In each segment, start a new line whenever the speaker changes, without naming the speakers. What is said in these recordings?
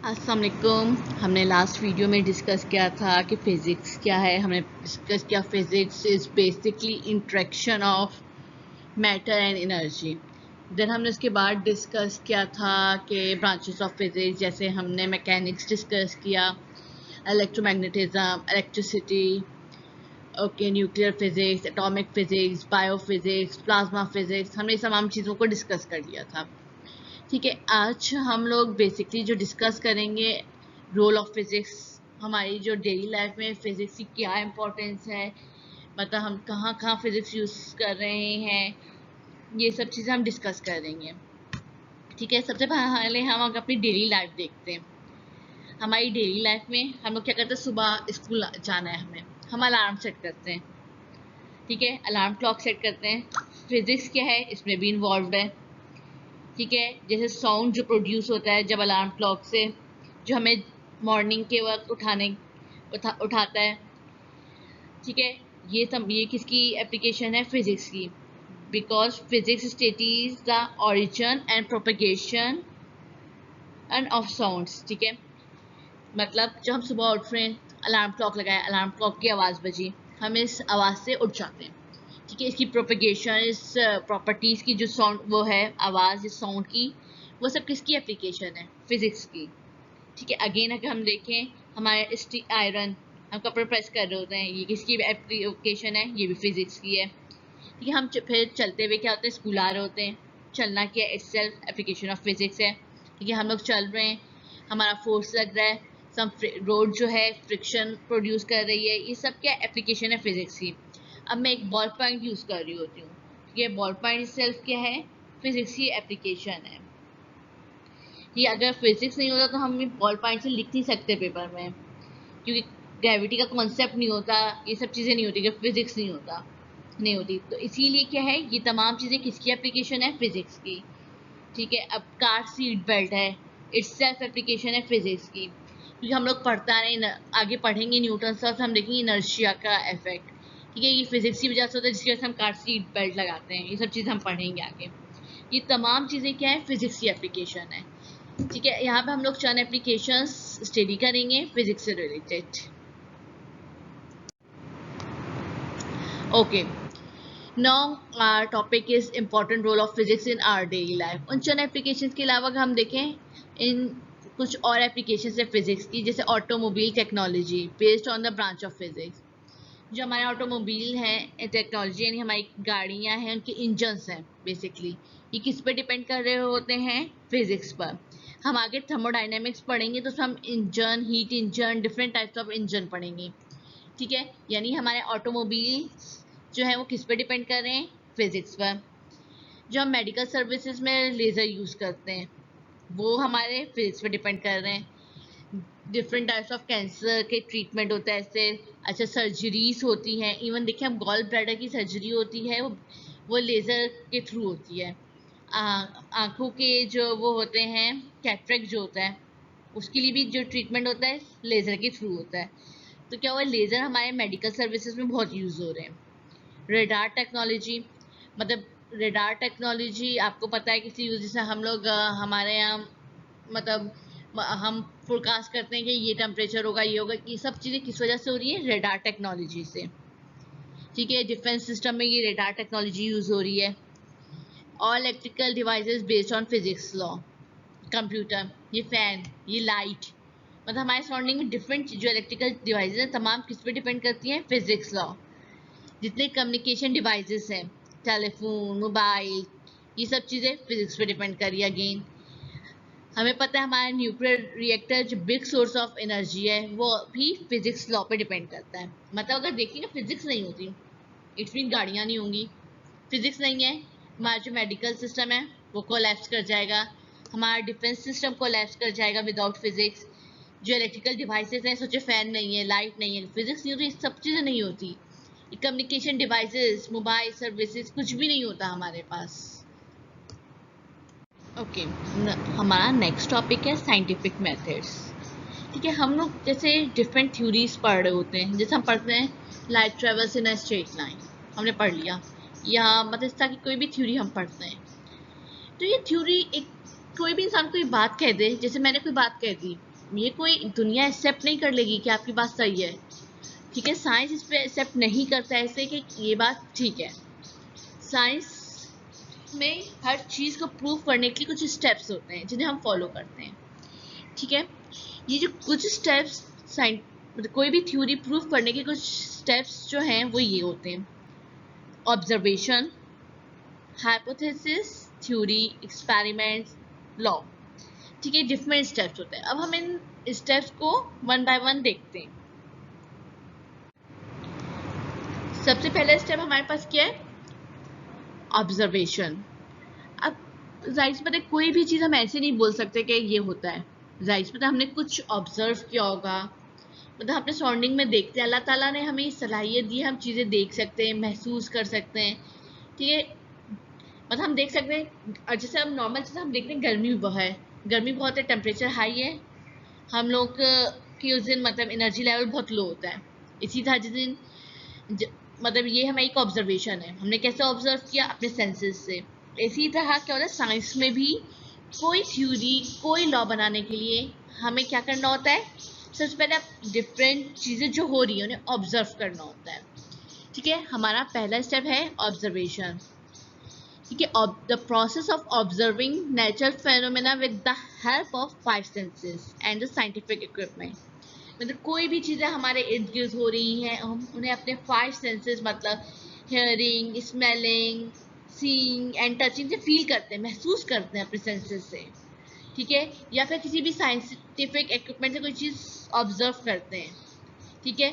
अस्सलाम वालेकुम। हमने लास्ट वीडियो में डिस्कस किया था कि फ़िज़िक्स क्या है। हमने डिस्कस किया physics is basically interaction of matter and energy. Then हमने उसके बाद डिस्कस किया था कि ब्रांचेस ऑफ फ़िज़िक्स, जैसे हमने मैकेनिक्स डिस्कस किया, electromagnetism, electricity, okay, nuclear physics, atomic physics, biophysics, plasma physics. हमने तमाम चीज़ों को डिस्कस कर लिया था। ठीक है, आज हम लोग बेसिकली जो डिस्कस करेंगे रोल ऑफ फिज़िक्स, हमारी जो डेली लाइफ में फ़िज़िक्स की क्या इम्पोर्टेंस है, मतलब हम कहाँ कहाँ फ़िज़िक्स यूज़ कर रहे हैं, ये सब चीज़ें हम डिस्कस करेंगे। ठीक है, सबसे पहले हम अपनी डेली लाइफ देखते हैं। हमारी डेली लाइफ में हम लोग क्या करते हैं, सुबह स्कूल जाना है हमें, हम अलार्म सेट करते हैं। ठीक है, अलार्म क्लॉक सेट करते हैं। फिज़िक्स क्या है, इसमें भी इन्वॉल्व है। ठीक है, जैसे साउंड जो प्रोड्यूस होता है जब अलार्म क्लॉक से, जो हमें मॉर्निंग के वक्त उठाता है। ठीक है, ये किसकी एप्लीकेशन है, फिजिक्स की, because physics studies the origin and propagation end of sounds. ठीक है, मतलब जब हम सुबह उठ रहे हैं, अलार्म क्लॉक लगाए, अलार्म क्लॉक की आवाज़ बजी, हम इस आवाज़ से उठ जाते हैं। ठीक है, इसकी प्रोपेगेशन, इस प्रॉपर्टीज़ की जो साउंड वो है, आवाज़ इस साउंड की, वो सब किसकी एप्लीकेशन है, फिज़िक्स की। ठीक है, अगेन अगर हम देखें, हमारे आयरन, हम कपड़े प्रेस कर रहे होते हैं, ये किसकी एप्लीकेशन है, ये भी फिज़िक्स की है। ठीक है, हम फिर चलते हुए क्या होते हैं, स्कूल आ रहे होते हैं, चलना क्या है, इटसेल्फ एप्लीकेशन ऑफ फिज़िक्स है। ठीक है, हम लोग चल रहे हैं, हमारा फोर्स लग रहा है, सम रोड जो है फ्रिक्शन प्रोड्यूस कर रही है, ये सब क्या एप्लीकेशन है फिज़िक्स की। अब मैं एक बॉल पॉइंट यूज़ कर रही होती हूँ, ये बॉल पॉइंट सेल्फ क्या है, फिज़िक्स की एप्लीकेशन है। ये अगर फिज़िक्स नहीं होता तो हम बॉल पॉइंट से लिख नहीं सकते पेपर में, क्योंकि ग्रेविटी का कॉन्सेप्ट नहीं होता, ये सब चीज़ें नहीं होती, अगर फिज़िक्स नहीं होती। तो इसीलिए क्या है, ये तमाम चीज़ें किसकी एप्लीकेशन है, फिज़िक्स की। ठीक है, अब कार सीट बेल्ट है, इट्स सेल्फ एप्लीकेशन है फिज़िक्स की, क्योंकि हम लोग पढ़ता रहे, आगे पढ़ेंगे न्यूटन से, हम देखेंगे इनर्शिया का इफेक्ट। ठीक है, ये फिज़िक्स की वजह से होता है, जिसकी वजह से हम कार सीट बेल्ट लगाते हैं, ये सब चीज़ हम पढ़ेंगे आगे। ये तमाम चीज़ें क्या है, फिज़िक्स की एप्लीकेशन है। ठीक है, यहाँ पे हम लोग चंद एप्लीकेशंस स्टडी करेंगे फिज़िक्स से related. Okay, now our topic is important role of physics in our daily life. उन चंद एप्लीकेशन के अलावा अगर हम देखें, इन कुछ और एप्लीकेशन है फिजिक्स की, जैसे automobile technology based on the branch of physics. जो हमारे ऑटोमोबाइल हैं, टेक्नोलॉजी यानी हमारी गाड़ियां हैं, उनके इंजन्स हैं बेसिकली, ये किस पे डिपेंड कर रहे होते हैं, फिजिक्स पर। हम आगे थर्मोडायनेमिक्स पढ़ेंगे तो हम engine, heat engine, different types of engine पढ़ेंगे। ठीक है, यानी हमारे ऑटोमोबाइल जो है वो किस पे डिपेंड कर रहे हैं, फिजिक्स पर। जो हम मेडिकल सर्विसेज में लेज़र यूज़ करते हैं, वो हमारे फिजिक्स पे डिपेंड कर रहे हैं। डिफरेंट टाइप्स ऑफ कैंसर के ट्रीटमेंट होता है इससे। अच्छा, सर्जरीज होती हैं, इवन देखिए हम गॉल ब्लैडर की सर्जरी होती है, वो लेज़र के थ्रू होती है। आँखों के जो वो होते हैं, कैटरेक्ट जो होता है, उसके लिए भी जो ट्रीटमेंट होता है लेज़र के थ्रू होता है। तो क्या हुआ, लेज़र हमारे मेडिकल सर्विसेज में बहुत यूज़ हो रहे हैं। रेडार टेक्नोलॉजी, मतलब रेडार टेक्नोलॉजी आपको पता है किसी यूज, जैसे हम लोग हमारे यहाँ मतलब हम फोरकास्ट करते हैं कि ये टेम्परेचर होगा, ये होगा, ये सब चीज़ें किस वजह से हो रही है, रेडार टेक्नोलॉजी से। ठीक है, डिफेंस सिस्टम में ये रेडार टेक्नोलॉजी यूज़ हो रही है। All electrical devices based on physics law, computer, ये फैन, ये लाइट, मतलब हमारे सराउंडिंग में डिफरेंट जो इलेक्ट्रिकल डिवाइसेस हैं तमाम किस पे डिपेंड करती हैं, फिजिक्स लॉ। जितने कम्युनिकेशन डिवाइसेस हैं, टेलीफोन, मोबाइल, ये सब चीज़ें फिजिक्स पे डिपेंड कर रही है। अगेन हमें पता है हमारा न्यूक्लियर रिएक्टर जो बिग सोर्स ऑफ एनर्जी है, वो भी फिजिक्स लॉ पे डिपेंड करता है। मतलब अगर देखिए फिजिक्स नहीं होती, इट्स मीन गाड़ियाँ नहीं होंगी। फिजिक्स नहीं है, हमारा जो मेडिकल सिस्टम है वो कोलैप्स कर जाएगा, हमारा डिफेंस सिस्टम कोलैप्स कर जाएगा विदाउट फिजिक्स। जो इलेक्ट्रिकल डिवाइसेस हैं, सोचे फैन नहीं है, लाइट नहीं है, फिजिक्स नहीं होती, सब चीज़ें नहीं होती। कम्युनिकेशन डिवाइसेस, मोबाइल सर्विसेज, कुछ भी नहीं होता हमारे पास। ओके, हमारा नेक्स्ट टॉपिक है साइंटिफिक मेथड्स। ठीक है, हम लोग जैसे डिफरेंट थ्योरीज पढ़ रहे होते हैं, जैसे हम पढ़ते हैं light travels in a straight line, हमने पढ़ लिया, या मतलब इस तरह की कोई भी थ्योरी हम पढ़ते हैं। तो ये थ्योरी एक, कोई भी इंसान कोई बात कह दे, जैसे मैंने कोई बात कह दी, ये कोई दुनिया एक्सेप्ट नहीं कर लेगी कि आपकी बात सही है, ठीक है। साइंस इस पे एक्सेप्ट नहीं करता है ऐसे कि ये बात ठीक है। साइंस में हर चीज़ को प्रूव करने के लिए कुछ स्टेप्स होते हैं जिन्हें हम फॉलो करते हैं, ठीक है। ये जो कुछ स्टेप्स कोई भी थ्योरी प्रूव करने के कुछ स्टेप्स जो हैं वो ये होते हैं: observation, hypothesis, theory, experiment, law, ठीक है। डिफरेंट स्टेप्स होते हैं। अब हम इन स्टेप्स को वन बाय वन देखते हैं। सबसे पहला स्टेप हमारे पास क्या है? ऑब्जर्वेशन। अब जाहिर सी बात है, कोई भी चीज़ हम ऐसे नहीं बोल सकते कि ये होता है। जाहिर सी बात है, हमने कुछ ऑब्जर्व किया होगा, मतलब अपने सराउंडिंग में देखते हैं। अल्लाह ताला ने हमें सलाहियत दी है, हम चीज़ें देख सकते हैं, महसूस कर सकते हैं, ठीक है। मतलब हम देख सकते हैं, जैसे हम नॉर्मल चीज़ हम देखते हैं, गर्मी बहुत है, गर्मी बहुत है, टेम्परेचर हाई है, हम लोग की उस दिन मतलब एनर्जी लेवल बहुत लो होता है। इसी तरह जिस दिन मतलब ये हमारी एक ऑब्जर्वेशन है, हमने कैसे ऑब्जर्व किया? अपने सेंसेस से। इसी तरह क्या होता है साइंस में भी, कोई थ्योरी, कोई लॉ बनाने के लिए हमें क्या करना होता है? सबसे पहले डिफरेंट चीज़ें जो हो रही है उन्हें ऑब्जर्व करना होता है, ठीक है। हमारा पहला स्टेप है ऑब्जर्वेशन, ठीक है। The process of observing natural phenomena with the help of 5 senses and the scientific equipment. मतलब कोई भी चीज़ें हमारे इर्द गिर्द हो रही हैं, हम उन्हें अपने 5 सेंसेस मतलब hearing, smelling, seeing and touching से फील करते हैं, महसूस करते हैं अपने सेंसेस से, ठीक है। या फिर किसी भी साइंटिफिक इक्विपमेंट से कोई चीज़ ऑब्जर्व करते हैं, ठीक है,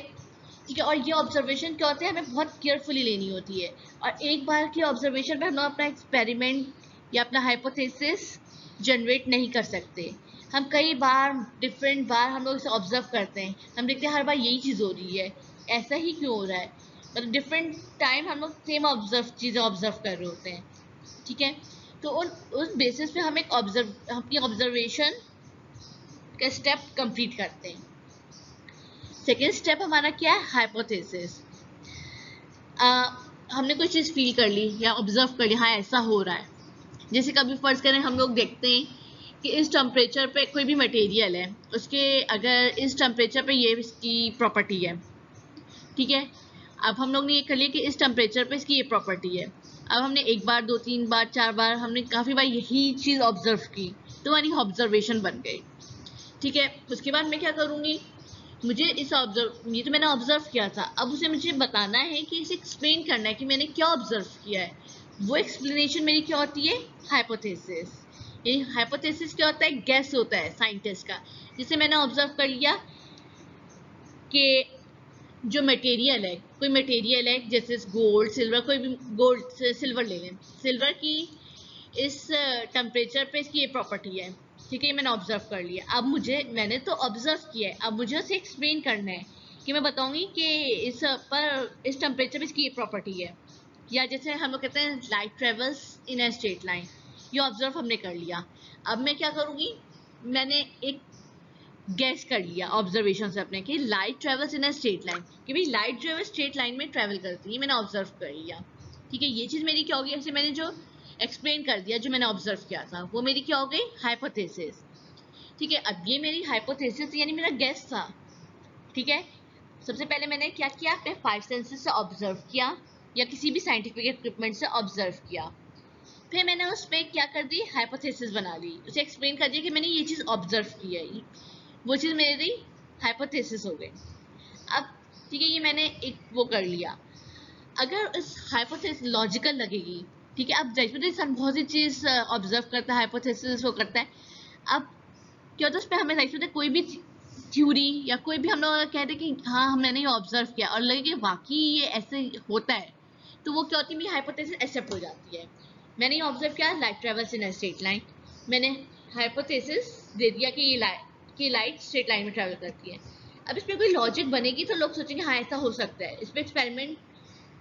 ठीक है। और ये ऑब्जर्वेशन क्या होते हैं, हमें बहुत केयरफुली लेनी होती है। और एक बार की ऑब्जर्वेशन पे हम लोग अपना एक्सपेरिमेंट या अपना हाइपोथेसिस जनरेट नहीं कर सकते। हम कई बार डिफरेंट बार हम लोग इसे ऑब्जर्व करते हैं, हम देखते हैं हर बार यही चीज़ हो रही है, ऐसा ही क्यों हो रहा है, मतलब डिफरेंट टाइम हम लोग सेम चीज़ें ऑब्जर्व कर रहे होते हैं, ठीक है। तो उस बेसिस पे हम एक अपनी ऑब्जर्वेशन का स्टेप कंप्लीट करते हैं। सेकेंड स्टेप हमारा क्या है? हाइपोथेसिस। हमने कोई चीज़ फील कर ली या ऑब्जर्व कर ली, हाँ ऐसा हो रहा है। जैसे कभी फर्ज करें हम लोग देखते हैं कि इस टेम्परेचर पे कोई भी मटेरियल है, उसके अगर इस टेम्परेचर पे ये इसकी प्रॉपर्टी है, ठीक है। अब हम लोग ने ये कर लिया कि इस टेम्परेचर पे इसकी ये प्रॉपर्टी है। अब हमने एक बार, दो, तीन बार, चार बार, हमने काफ़ी बार यही चीज़ ऑब्जर्व की, तो हमारी ऑब्जर्वेशन बन गई, ठीक है। उसके बाद मैं क्या करूँगी? मुझे ये तो मैंने ऑब्जर्व किया था, अब उसे मुझे बताना है कि इसे एक्सप्लेन करना है कि मैंने क्या ऑब्जर्व किया है। वो एक्सप्लेनेशन मेरी क्या होती है? हाइपोथेसिस। ये हाइपोथेसिस क्या होता है? गैस होता है साइंटिस्ट का। जिसे मैंने ऑब्जर्व कर लिया कि जो मटेरियल है, कोई मटेरियल है, जैसे गोल्ड, सिल्वर, कोई भी गोल्ड, सिल्वर ले लें, सिल्वर की इस टेम्परेचर पे इसकी ये प्रॉपर्टी है, ठीक है। ये मैंने ऑब्जर्व कर लिया। अब मैंने तो ऑब्जर्व किया है, अब मुझे उसे एक्सप्लेन करना है कि मैं बताऊंगी कि इस टेम्परेचर पे इसकी ये प्रॉपर्टी है। या जैसे हम लोग कहते हैं light travels in a straight line, ये ऑब्जर्व हमने कर लिया। अब मैं क्या करूँगी? मैंने एक गैस कर लिया ऑब्जर्वेशन से अपने कि light travels in a straight line, कि भाई लाइट जो है स्ट्रेट लाइन में ट्रेवल करती है, मैंने ऑब्जर्व कर लिया, ठीक है। ये चीज़ मेरी क्या होगी? ऐसे मैंने जो एक्सप्लेन कर दिया, जो मैंने ऑब्जर्व किया था, वो मेरी क्या हो गई? हाइपोथेसिस, ठीक है। अब ये मेरी हाइपोथेसिस यानी मेरा गैस था, ठीक है। सबसे पहले मैंने क्या किया? अपने 5 सेंसेस से ऑब्जर्व किया या किसी भी साइंटिफिक इक्विपमेंट से ऑब्जर्व किया। फिर मैंने उस पर क्या कर दी? हाइपोथेसिस बना ली, उसे एक्सप्लेन कर दिया कि मैंने ये चीज़ ऑब्जर्व की है, वो चीज़ मेरी हाइपोथेसिस हो गई। अब ठीक है, ये मैंने एक वो कर लिया। अगर इस हाइपोथेसिस लॉजिकल लगेगी, ठीक है। अब जैसे इंसान बहुत सी चीज़ ऑब्जर्व करता है, हाइपोथेसिस वो करता है। अब क्या होता है, उस पर हमें जाहिर कोई भी थ्योरी या कोई भी हम लोग कहते हैं कि हाँ हमने ये ऑब्जर्व किया और लगे कि वाकई ये ऐसे होता है, तो वो क्या होती है? मेरी हाइपोथेसिस एक्सेप्ट हो जाती है। मैंने ये ऑब्जर्व किया, light travels in a straight line, मैंने हाइपोथेसिस दे दिया कि ये लाइट स्ट्रेट लाइन में ट्रैवल करती है। अब इस पर कोई लॉजिक बनेगी तो लोग सोचेंगे हाँ ऐसा हो सकता है, इस पर एक्सपेरिमेंट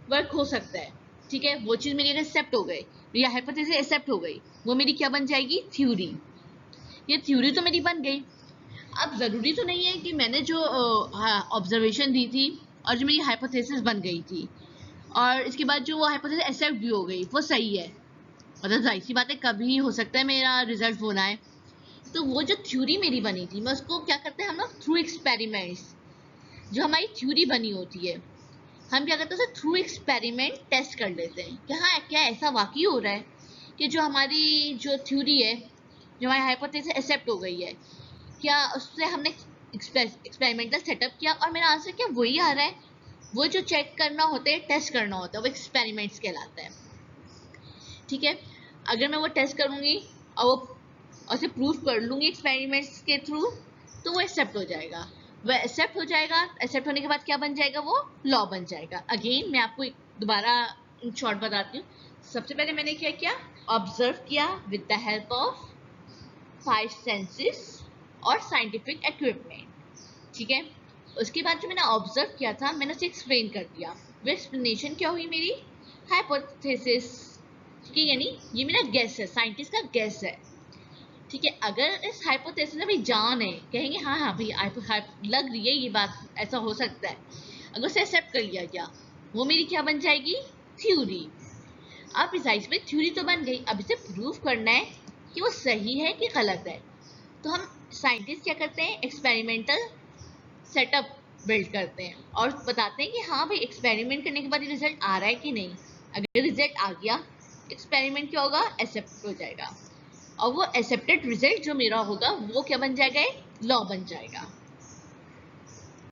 वर्क हो सकता है, ठीक है। वो चीज़ मेरी एक्सेप्ट हो गई, या हाइपोथेसिस एक्सेप्ट हो गई, वो मेरी क्या बन जाएगी? थ्योरी। ये थ्योरी तो मेरी बन गई। अब ज़रूरी तो नहीं है कि मैंने जो ऑब्जर्वेशन दी थी और जो मेरी हाइपोथेसिस बन गई थी और इसके बाद जो वो हाइपोथेसिस एक्सेप्ट भी हो गई, वो सही है। मतलब जाहिर सी बात है, कभी हो सकता है मेरा रिजल्ट वो ना आए, तो वो जो थ्योरी मेरी बनी थी, मैं उसको क्या करते हैं हम लोग, थ्रू एक्सपेरिमेंट्स, जो हमारी थ्योरी बनी होती है हम क्या करते हैं उसे थ्रू एक्सपेरिमेंट टेस्ट कर लेते हैं कि हाँ क्या ऐसा वाकई हो रहा है कि जो हमारी जो थ्योरी है, जो हमारी हाइपोथेसिस एक्सेप्ट हो गई है, क्या उससे हमने एक्सपेरिमेंटल सेटअप किया और मेरा आंसर क्या वही आ रहा है। वो जो चेक करना होता है, टेस्ट करना होता है, वो एक्सपेरिमेंट्स कहलाता है। ठीक है, अगर मैं वो टेस्ट करूंगी और वो उसे प्रूफ कर लूंगी एक्सपेरिमेंट्स के थ्रू, तो वो एक्सेप्ट हो जाएगा। वह एक्सेप्ट हो जाएगा, एक्सेप्ट होने के बाद क्या बन जाएगा, वो लॉ बन जाएगा। अगेन मैं आपको दोबारा इन शॉर्ट बताती हूँ। सबसे पहले मैंने क्या किया, ऑब्जर्व किया with the help of 5 senses और साइंटिफिक इक्विपमेंट। ठीक है, उसके बाद जो मैंने ऑब्जर्व किया था मैंने उसे एक्सप्लेन कर दिया। वो एक्सप्लेनेशन क्या हुई, मेरी हाइपोथेसिस। ठीक है, यानी ये मेरा गेस है, साइंटिस्ट का गेस है। ठीक है, अगर इस हाइपोथेसिस में भी जान है, कहेंगे हाँ हाँ भाई लग रही है ये बात, ऐसा हो सकता है, अगर उसे एक्सेप्ट कर लिया गया, वो मेरी क्या बन जाएगी, थ्योरी। अब इस में थ्योरी तो बन गई, अब इसे प्रूव करना है कि वो सही है कि गलत है। तो हम साइंटिस्ट क्या करते हैं, एक्सपेरिमेंटल सेटअप बिल्ड करते हैं और बताते हैं कि हाँ भाई एक्सपेरिमेंट करने के बाद रिजल्ट आ रहा है कि नहीं। अगर रिजल्ट आ गया, एक्सपेरिमेंट क्या होगा, एक्सेप्ट हो जाएगा, और वो एक्सेप्टेड रिजल्ट जो मेरा होगा वो क्या बन जाएगा, लॉ बन जाएगा।